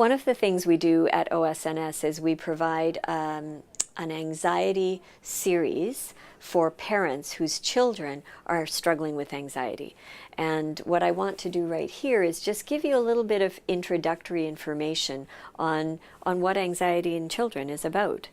One of the things we do at OSNS is we provide an anxiety series for parents whose children are struggling with anxiety. And what I want to do right here is just give you a little bit of introductory information on what anxiety in children is about.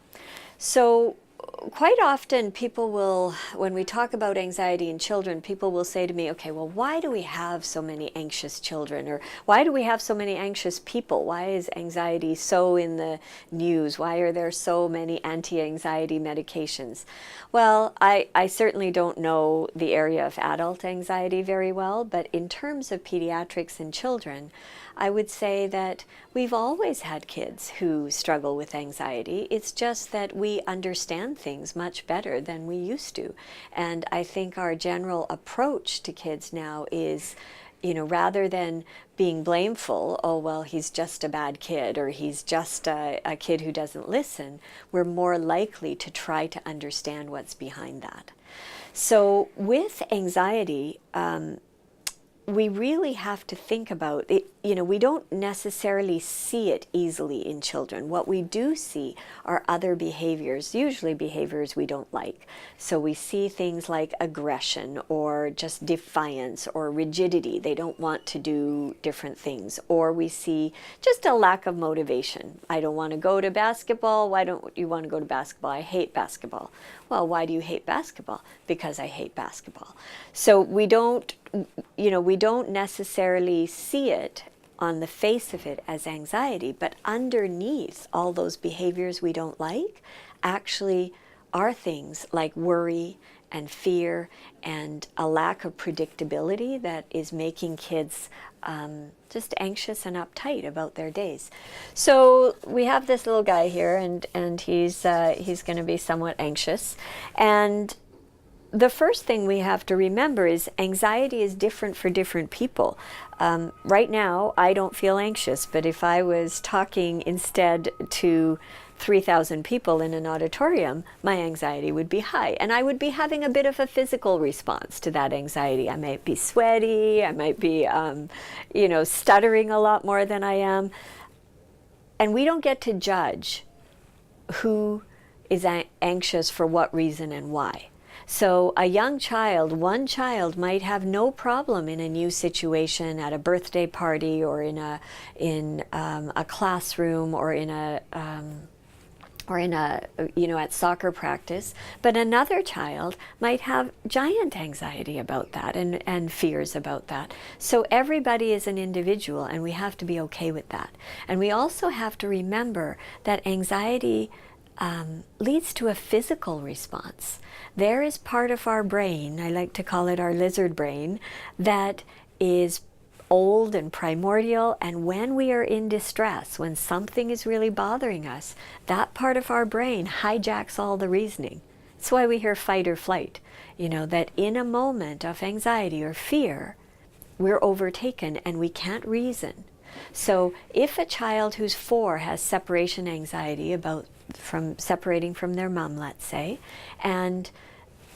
So quite often people will, when we talk about anxiety in children, people will say to me, okay, well, why do we have so many anxious children? Or why do we have so many anxious people? Why is anxiety so in the news? Why are there so many anti-anxiety medications? Well, I certainly don't know the area of adult anxiety very well, but in terms of pediatrics and children, I would say that we've always had kids who struggle with anxiety. It's just that we understand things much better than we used to. And I think our general approach to kids now is, you know, rather than being blameful, oh, well, he's just a bad kid, or he's just a kid who doesn't listen, we're more likely to try to understand what's behind that. So with anxiety, we really have to think about it. You know, we don't necessarily see it easily in children. What we do see are other behaviors, usually behaviors we don't like. So we see things like aggression or just defiance or rigidity. They don't want to do different things. Or we see just a lack of motivation. I don't want to go to basketball. Why don't you want to go to basketball? I hate basketball. Well, why do you hate basketball? Because I hate basketball. So we don't, you know, we don't necessarily see it on the face of it as anxiety, but underneath all those behaviors we don't like actually are things like worry and fear and a lack of predictability that is making kids just anxious and uptight about their days. So we have this little guy here, and he's going to be somewhat anxious. And the first thing we have to remember is anxiety is different for different people. Right now, I don't feel anxious, but if I was talking instead to 3,000 people in an auditorium, my anxiety would be high. And I would be having a bit of a physical response to that anxiety. I might be sweaty, I might be, you know, stuttering a lot more than I am. And we don't get to judge who is anxious for what reason and why. So a young child, one child might have no problem in a new situation at a birthday party or in a classroom or in a you know, at soccer practice, but another child might have giant anxiety about that and fears about that. So everybody is an individual, and we have to be okay with that. And we also have to remember that anxiety leads to a physical response. There is part of our brain, I like to call it our lizard brain, that is old and primordial, and when we are in distress, when something is really bothering us, that part of our brain hijacks all the reasoning. That's why we hear fight or flight. You know, that in a moment of anxiety or fear, we're overtaken and we can't reason. So if a child who's 4 has separation anxiety from separating from their mom, let's say, and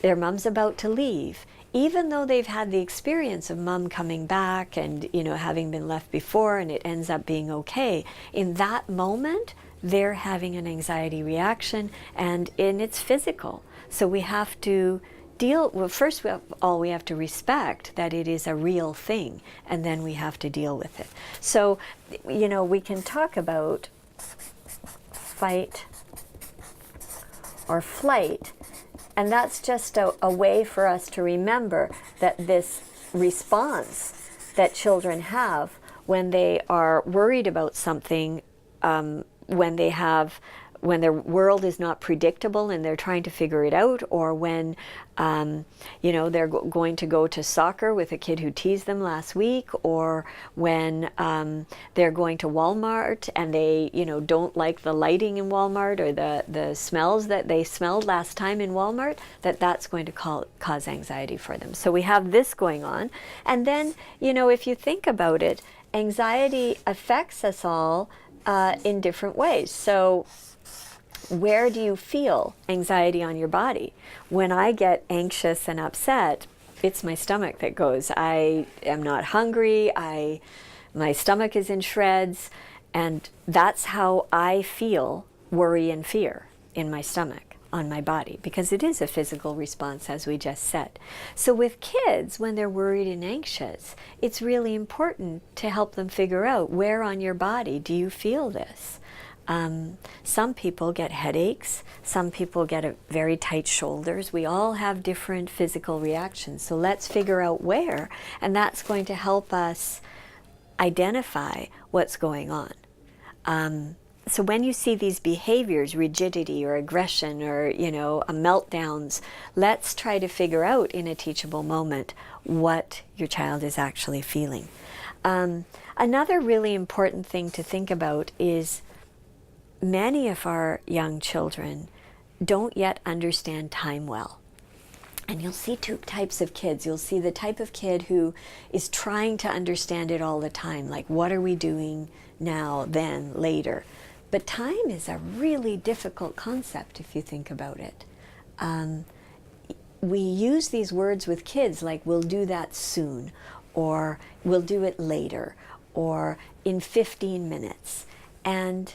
their mom's about to leave, even though they've had the experience of mom coming back and, you know, having been left before, and it ends up being okay, in that moment they're having an anxiety reaction, and it's physical. So we have to well, first of all, we have to respect that it is a real thing, and then we have to deal with it. So, you know, we can talk about fight or flight, and that's just a way for us to remember that this response that children have when they are worried about something, when their world is not predictable and they're trying to figure it out, or when you know, they're going to go to soccer with a kid who teased them last week, or when they're going to Walmart and they, you know, don't like the lighting in Walmart, or the smells that they smelled last time in Walmart, that's going to cause anxiety for them. So we have this going on. And then, you know, if you think about it, anxiety affects us all in different ways. So where do you feel anxiety on your body? When I get anxious and upset, it's my stomach that goes. I am not hungry. My stomach is in shreds. And that's how I feel worry and fear in my stomach, on my body, because it is a physical response, as we just said. So with kids, when they're worried and anxious, it's really important to help them figure out, where on your body do you feel this? Some people get headaches, some people get very tight shoulders. We all have different physical reactions. So let's figure out where, and that's going to help us identify what's going on. So when you see these behaviors, rigidity or aggression or, meltdowns, let's try to figure out in a teachable moment what your child is actually feeling. Another really important thing to think about is many of our young children don't yet understand time well. And you'll see two types of kids. You'll see the type of kid who is trying to understand it all the time, like, what are we doing now, then, later? But time is a really difficult concept if you think about it. We use these words with kids like, we'll do that soon, or we'll do it later, or in 15 minutes. And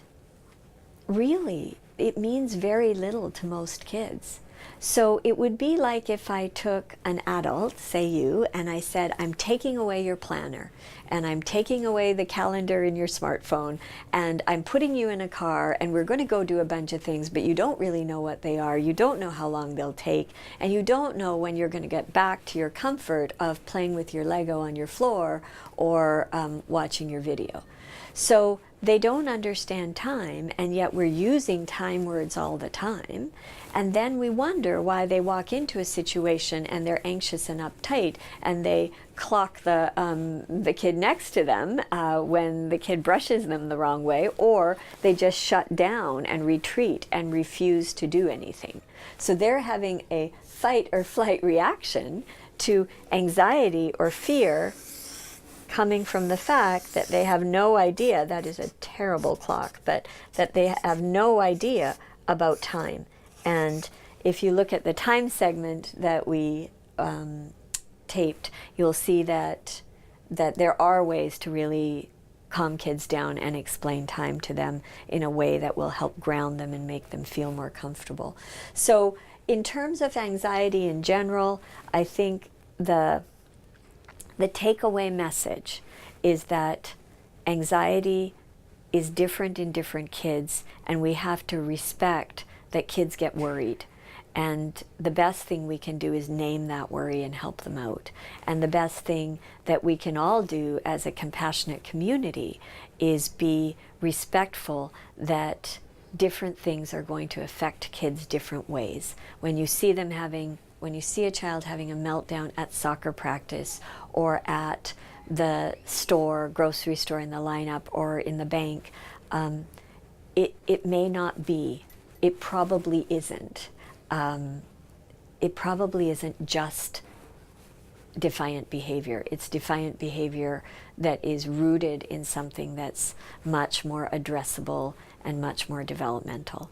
really, it means very little to most kids. So it would be like if I took an adult, say you, and I said, I'm taking away your planner, and I'm taking away the calendar in your smartphone, and I'm putting you in a car, and we're going to go do a bunch of things, but you don't really know what they are, you don't know how long they'll take, and you don't know when you're going to get back to your comfort of playing with your Lego on your floor or watching your video. So they don't understand time, and yet we're using time words all the time. And then we wonder why they walk into a situation and they're anxious and uptight, and they clock the kid next to them when the kid brushes them the wrong way, or they just shut down and retreat and refuse to do anything. So they're having a fight or flight reaction to anxiety or fear coming from the fact that they have no idea, that is a terrible clock, but that they have no idea about time. And if you look at the time segment that we taped, you'll see that there are ways to really calm kids down and explain time to them in a way that will help ground them and make them feel more comfortable. So in terms of anxiety in general, I think the takeaway message is that anxiety is different in different kids, and we have to respect that kids get worried. And the best thing we can do is name that worry and help them out. And the best thing that we can all do as a compassionate community is be respectful that different things are going to affect kids different ways. When you see a child having a meltdown at soccer practice or at the store, grocery store in the lineup, or in the bank, it may not be. It probably isn't. It probably isn't just defiant behavior. It's defiant behavior that is rooted in something that's much more addressable and much more developmental.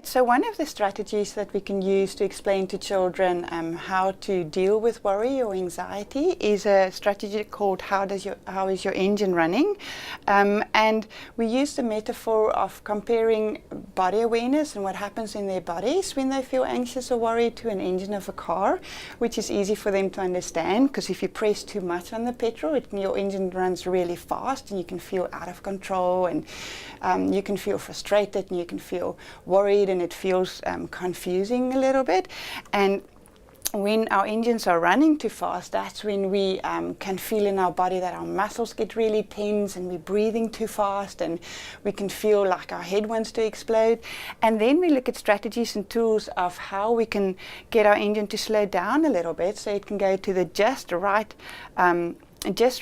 So one of the strategies that we can use to explain to children how to deal with worry or anxiety is a strategy called how is your engine running? And we use the metaphor of comparing body awareness and what happens in their bodies when they feel anxious or worried to an engine of a car, which is easy for them to understand, because if you press too much on the petrol, your engine runs really fast and you can feel out of control, and you can feel frustrated and you can feel worried, and it feels confusing a little bit. And when our engines are running too fast, that's when we can feel in our body that our muscles get really tense and we're breathing too fast, and we can feel like our head wants to explode. And then we look at strategies and tools of how we can get our engine to slow down a little bit so it can go to the just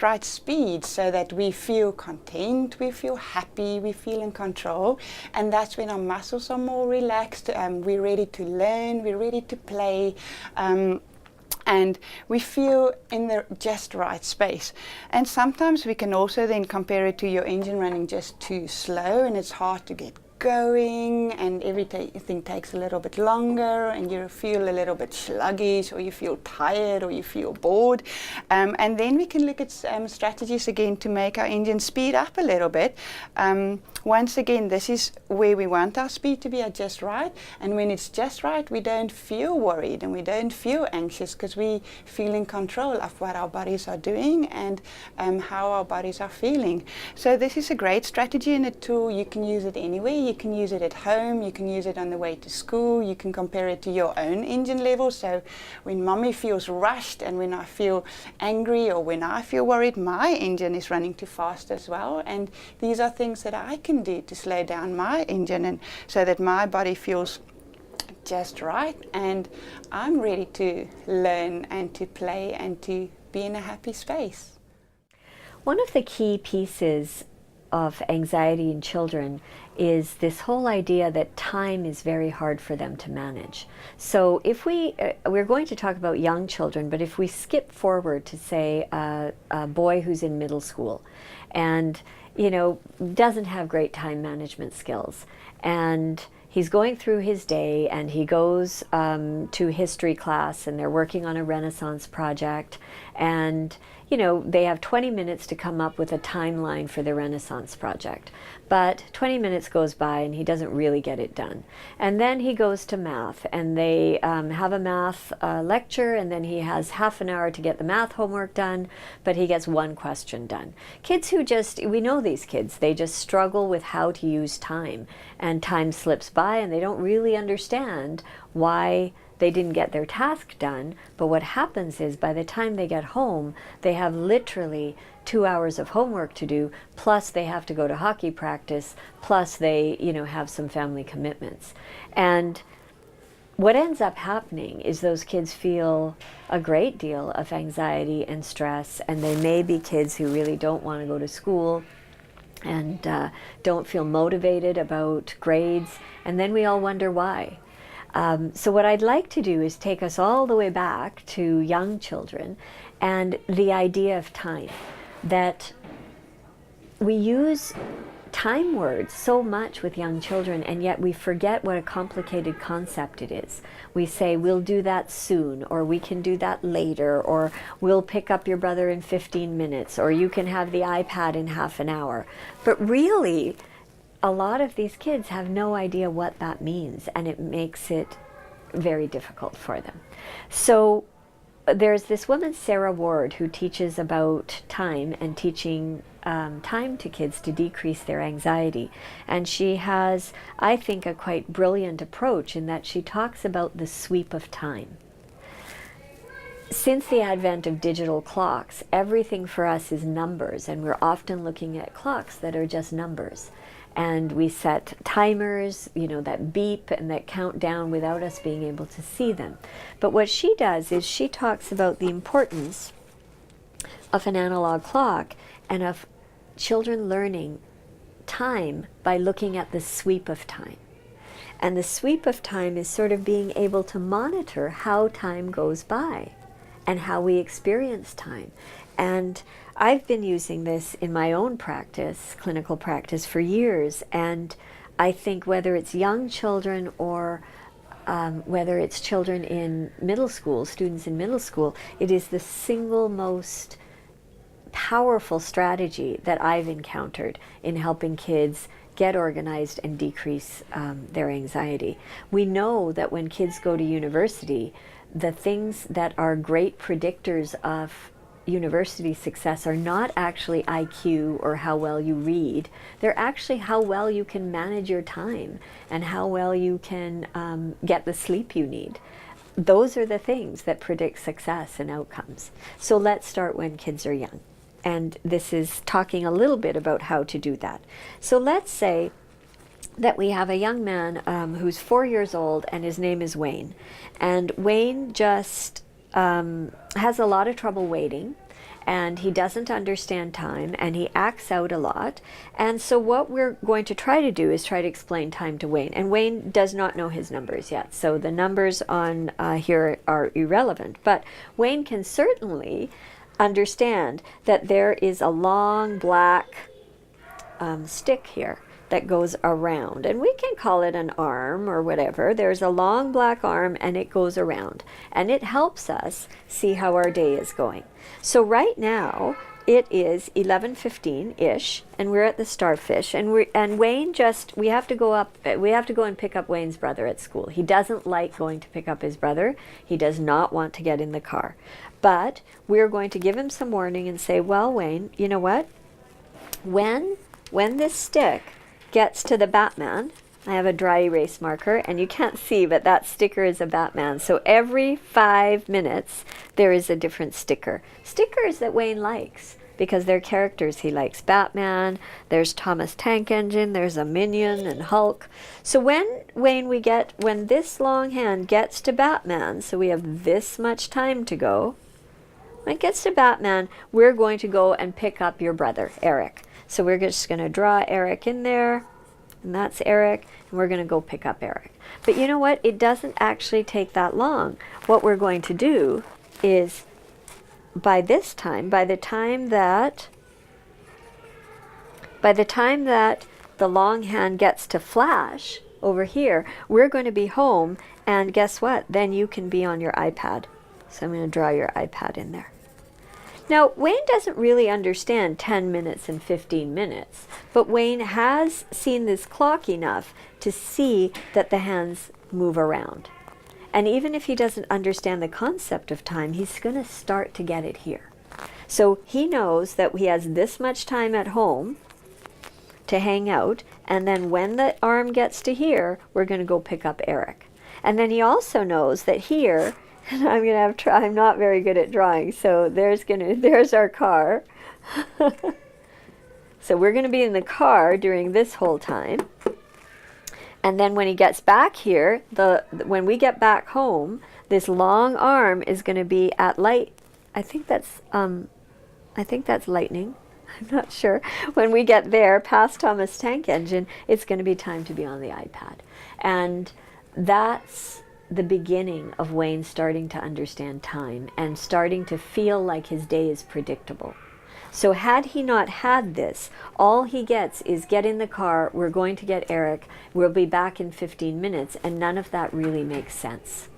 right speed, so that we feel content, we feel happy, we feel in control. And that's when our muscles are more relaxed, we're ready to learn, we're ready to play, and we feel in the just right space. And sometimes we can also then compare it to your engine running just too slow, and it's hard to get going, and everything takes a little bit longer, and you feel a little bit sluggish, or you feel tired, or you feel bored. And then we can look at strategies again to make our engine speed up a little bit. Once again, this is where we want our speed to be at just right, and when it's just right, we don't feel worried and we don't feel anxious, because we feel in control of what our bodies are doing and how our bodies are feeling. So this is a great strategy and a tool. You can use it anywhere. You can use it at home, you can use it on the way to school, you can compare it to your own engine level. So when mommy feels rushed and when I feel angry or when I feel worried, my engine is running too fast as well. And these are things that I can do to slow down my engine, and so that my body feels just right and I'm ready to learn and to play and to be in a happy space. One of the key pieces of anxiety in children is this whole idea that time is very hard for them to manage. So if we're going to talk about young children, but if we skip forward to say a boy who's in middle school and doesn't have great time management skills, and he's going through his day and he goes to history class and they're working on a Renaissance project, and they have 20 minutes to come up with a timeline for the Renaissance project. But 20 minutes goes by and he doesn't really get it done. And then he goes to math and they have a math lecture, and then he has half an hour to get the math homework done, but he gets one question done. Kids who we know these kids, they just struggle with how to use time, and time slips by and they don't really understand why they didn't get their task done. But what happens is by the time they get home, they have literally 2 hours of homework to do, plus they have to go to hockey practice, plus they have some family commitments. And what ends up happening is those kids feel a great deal of anxiety and stress, and they may be kids who really don't want to go to school and don't feel motivated about grades, and then we all wonder why. So what I'd like to do is take us all the way back to young children and the idea of time, that we use time words so much with young children, and yet we forget what a complicated concept it is. We say, we'll do that soon, or we can do that later, or we'll pick up your brother in 15 minutes, or you can have the iPad in half an hour. But really, a lot of these kids have no idea what that means, and it makes it very difficult for them. So there's this woman, Sarah Ward, who teaches about time and teaching time to kids to decrease their anxiety. And she has, I think, a quite brilliant approach in that she talks about the sweep of time. Since the advent of digital clocks, everything for us is numbers, and we're often looking at clocks that are just numbers. And we set timers, that beep and that count down without us being able to see them. But what she does is she talks about the importance of an analog clock and of children learning time by looking at the sweep of time. And the sweep of time is sort of being able to monitor how time goes by and how we experience time. And I've been using this in my own practice, clinical practice, for years, and I think whether it's young children or whether it's children in middle school, students in middle school, it is the single most powerful strategy that I've encountered in helping kids get organized and decrease their anxiety. We know that when kids go to university, the things that are great predictors of university success are not actually IQ or how well you read. They're actually how well you can manage your time and how well you can get the sleep you need. Those are the things that predict success and outcomes. So let's start when kids are young. And this is talking a little bit about how to do that. So let's say that we have a young man who's 4 years old, and his name is Wayne. And Wayne just has a lot of trouble waiting, and he doesn't understand time, and he acts out a lot. And so what we're going to try to do is try to explain time to Wayne. And Wayne does not know his numbers yet, so the numbers on here are irrelevant. But Wayne can certainly understand that there is a long black stick here that goes around. And we can call it an arm or whatever. There's a long black arm and it goes around. And it helps us see how our day is going. So right now, it is 11:15-ish, and we're at the Starfish, and Wayne we have to go and pick up Wayne's brother at school. He doesn't like going to pick up his brother. He does not want to get in the car. But we're going to give him some warning and say, well, Wayne, you know what? When this stick gets to the Batman, I have a dry erase marker, and you can't see, but that sticker is a Batman. So every 5 minutes, there is a different sticker. Stickers that Wayne likes, because they're characters he likes. Batman, there's Thomas Tank Engine, there's a Minion and Hulk. So when this long hand gets to Batman, so we have this much time to go, when it gets to Batman, we're going to go and pick up your brother, Eric. So we're just going to draw Eric in there. And that's Eric, and we're going to go pick up Eric. But you know what? It doesn't actually take that long. What we're going to do is, by the time that the long hand gets to Flash over here, we're going to be home, and guess what? Then you can be on your iPad. So I'm going to draw your iPad in there. Now, Wayne doesn't really understand 10 minutes and 15 minutes, but Wayne has seen this clock enough to see that the hands move around. And even if he doesn't understand the concept of time, he's going to start to get it here. So he knows that he has this much time at home to hang out, and then when the arm gets to here, we're going to go pick up Eric. And then he also knows that here, and I'm not very good at drawing, so there's our car. So we're going to be in the car during this whole time. And then when he gets back here, when we get back home, this long arm is going to be at light. I think that's lightning. I'm not sure. When we get there, past Thomas Tank Engine, it's going to be time to be on the iPad. And that's the beginning of Wayne starting to understand time and starting to feel like his day is predictable. So had he not had this, all he gets is get in the car, we're going to get Eric, we'll be back in 15 minutes, and none of that really makes sense.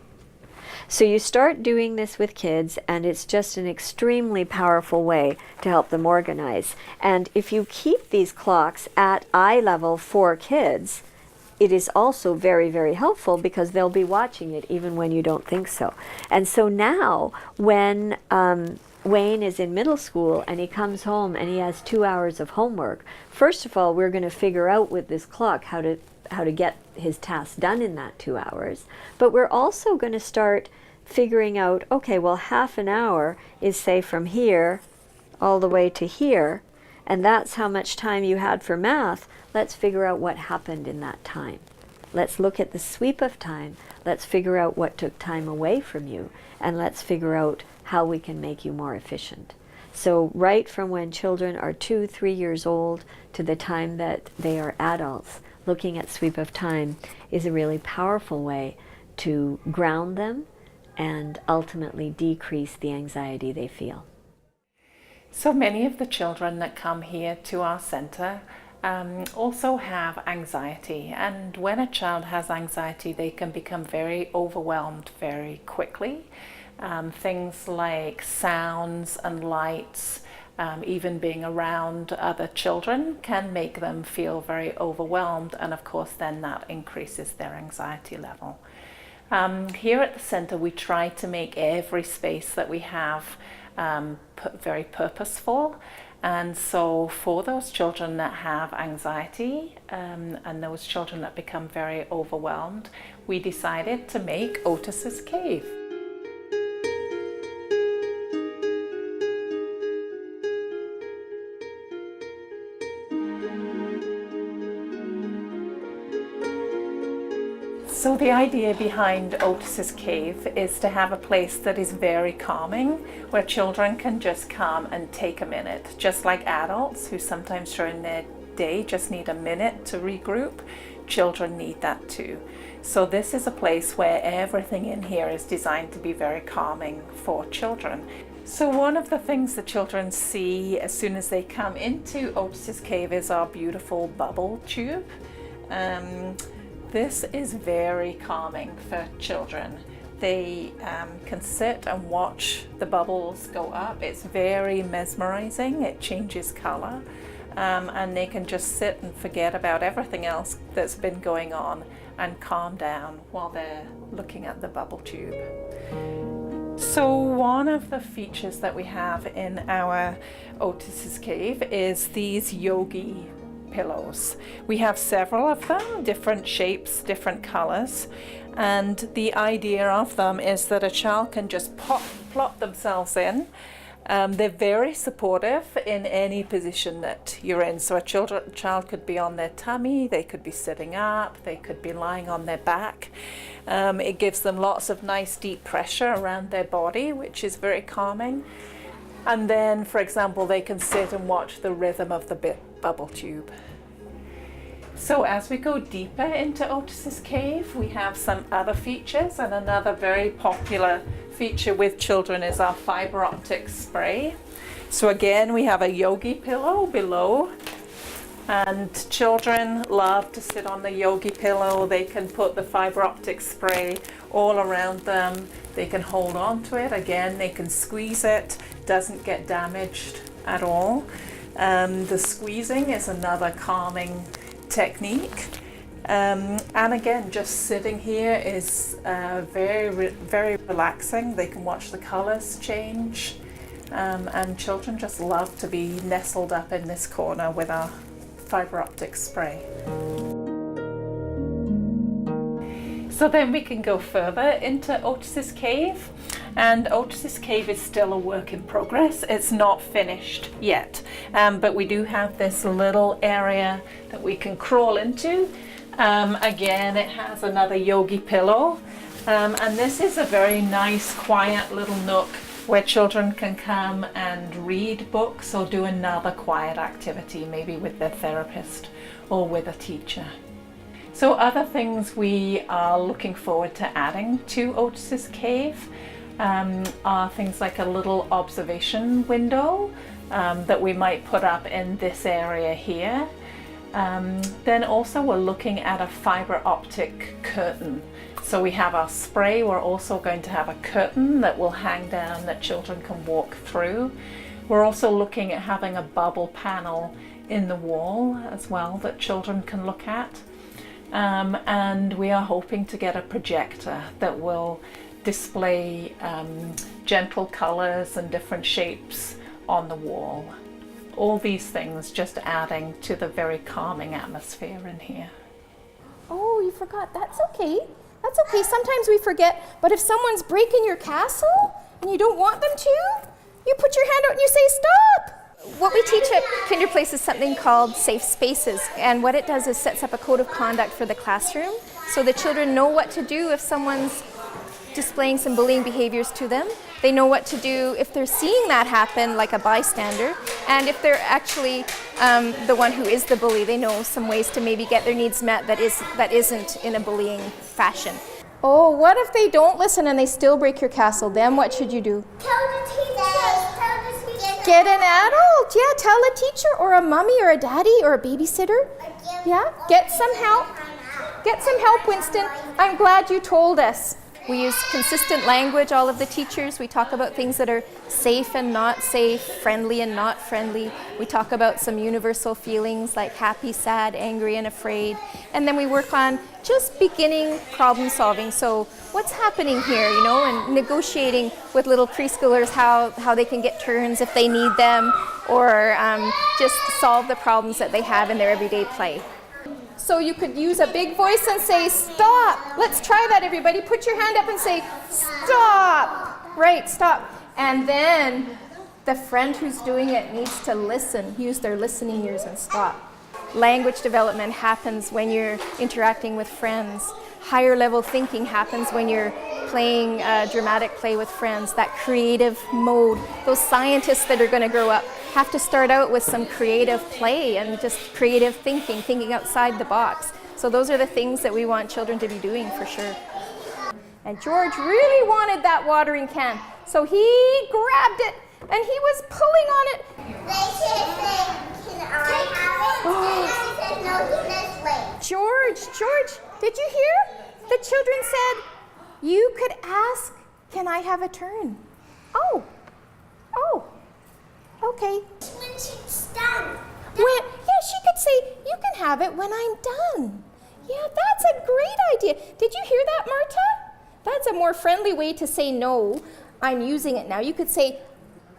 So you start doing this with kids, and it's just an extremely powerful way to help them organize. And if you keep these clocks at eye level for kids, it is also very, very helpful because they'll be watching it even when you don't think so. And so now when Wayne is in middle school and he comes home and he has 2 hours of homework, first of all, we're going to figure out with this clock how to get his tasks done in that 2 hours. But we're also going to start figuring out, okay, well, half an hour is, say, from here all the way to here, and that's how much time you had for math. Let's figure out what happened in that time. Let's look at the sweep of time. Let's figure out what took time away from you, and let's figure out how we can make you more efficient. So right from when children are 2, 3 years old to the time that they are adults, looking at sweep of time is a really powerful way to ground them and ultimately decrease the anxiety they feel. So many of the children that come here to our center also have anxiety, and when a child has anxiety, they can become very overwhelmed very quickly. Things like sounds and lights, even being around other children, can make them feel very overwhelmed, and of course then that increases their anxiety level. Here at the center, we try to make every space that we have very purposeful. And so for those children that have anxiety and those children that become very overwhelmed, we decided to make Otis's Cave. So the idea behind Otis's Cave is to have a place that is very calming, where children can just come and take a minute, just like adults who sometimes during their day just need a minute to regroup. Children need that too. So this is a place where everything in here is designed to be very calming for children. So one of the things the children see as soon as they come into Otis's Cave is our beautiful bubble tube. This is very calming for children. They can sit and watch the bubbles go up. It's very mesmerizing. It changes color, and they can just sit and forget about everything else that's been going on and calm down while they're looking at the bubble tube. So one of the features that we have in our Otis's Cave is these yogi pillows. We have several of them, different shapes, different colors, and the idea of them is that a child can just plop themselves in. They're very supportive in any position that you're in. So a child could be on their tummy, they could be sitting up, they could be lying on their back. It gives them lots of nice deep pressure around their body, which is very calming. And then, for example, they can sit and watch the rhythm of the bubble tube. So as we go deeper into Otis's Cave, we have some other features, and another very popular feature with children is our fiber optic spray. So again, we have a yogi pillow below, and children love to sit on the yogi pillow. They can put the fiber optic spray all around them. They can hold on to it. Again, they can squeeze it. Doesn't get damaged at all. The squeezing is another calming technique. And again, just sitting here is very relaxing. They can watch the colors change, and children just love to be nestled up in this corner with our fiber optic spray. So then we can go further into Otis's Cave, and Otis's Cave is still a work in progress. It's not finished yet, but we do have this little area that we can crawl into. Again, it has another yogi pillow, and this is a very nice quiet little nook where children can come and read books or do another quiet activity, maybe with their therapist or with a teacher. So other things we are looking forward to adding to Otis's Cave are things like a little observation window that we might put up in this area here. Then also we're looking at a fiber optic curtain. So we have our spray, we're also going to have a curtain that will hang down that children can walk through. We're also looking at having a bubble panel in the wall as well that children can look at. And we are hoping to get a projector that will display gentle colors and different shapes on the wall. All these things just adding to the very calming atmosphere in here. Oh, you forgot. That's okay. That's okay. Sometimes we forget, but if someone's breaking your castle and you don't want them to, you put your hand out and you say, stop! What we teach at Kinderplace is something called Safe Spaces, and what it does is sets up a code of conduct for the classroom so the children know what to do if someone's displaying some bullying behaviors to them. They know what to do if they're seeing that happen, like a bystander, and if they're actually the one who is the bully, they know some ways to maybe get their needs met that isn't in a bullying fashion. Oh, what if they don't listen and they still break your castle? Then what should you do? Tell the teacher. Get an adult. Yeah, tell a teacher or a mommy or a daddy or a babysitter. Yeah, get some help. Get some help, Winston. I'm glad you told us. We use consistent language, all of the teachers. We talk about things that are safe and not safe, friendly and not friendly. We talk about some universal feelings like happy, sad, angry, and afraid. And then we work on just beginning problem solving. So what's happening here, you know, and negotiating with little preschoolers how they can get turns if they need them, or just solve the problems that they have in their everyday play. So you could use a big voice and say, stop. Let's try that, everybody. Put your hand up and say, stop. Right, stop. And then the friend who's doing it needs to listen, use their listening ears and stop. Language development happens when you're interacting with friends. Higher level thinking happens when you're playing dramatic play with friends, that creative mode. Those scientists that are going to grow up have to start out with some creative play and just creative thinking outside the box. So those are the things that we want children to be doing for sure. And George really wanted that watering can. So he grabbed it and he was pulling on it. They should say, can I have it? And she said, no, he says wait. George, did you hear? The children said, you could ask, can I have a turn? Oh, okay. When she's done. Yeah, she could say, you can have it when I'm done. Yeah, that's a great idea. Did you hear that, Marta? That's a more friendly way to say no. I'm using it now. You could say,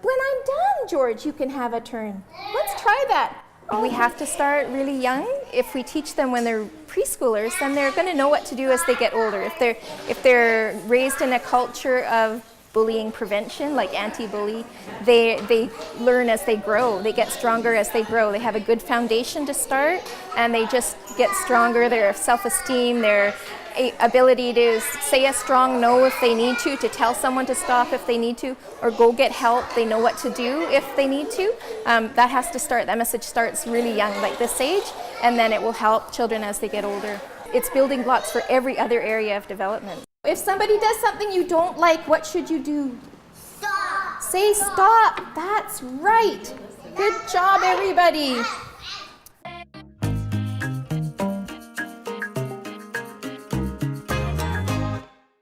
when I'm done, George, you can have a turn. Let's try that. We have to start really young. If we teach them when they're preschoolers, then they're going to know what to do as they get older. If they're raised in a culture of bullying prevention, like anti-bully, they learn as they grow. They get stronger as they grow. They have a good foundation to start, and they just get stronger. Their self-esteem, their ability to say a strong no if they need to tell someone to stop if they need to, or go get help. They know what to do if they need to. That has to start. That message starts really young, like this age, and then it will help children as they get older. It's building blocks for every other area of development. If somebody does something you don't like, what should you do? Stop. Say stop. That's right. Good job, everybody.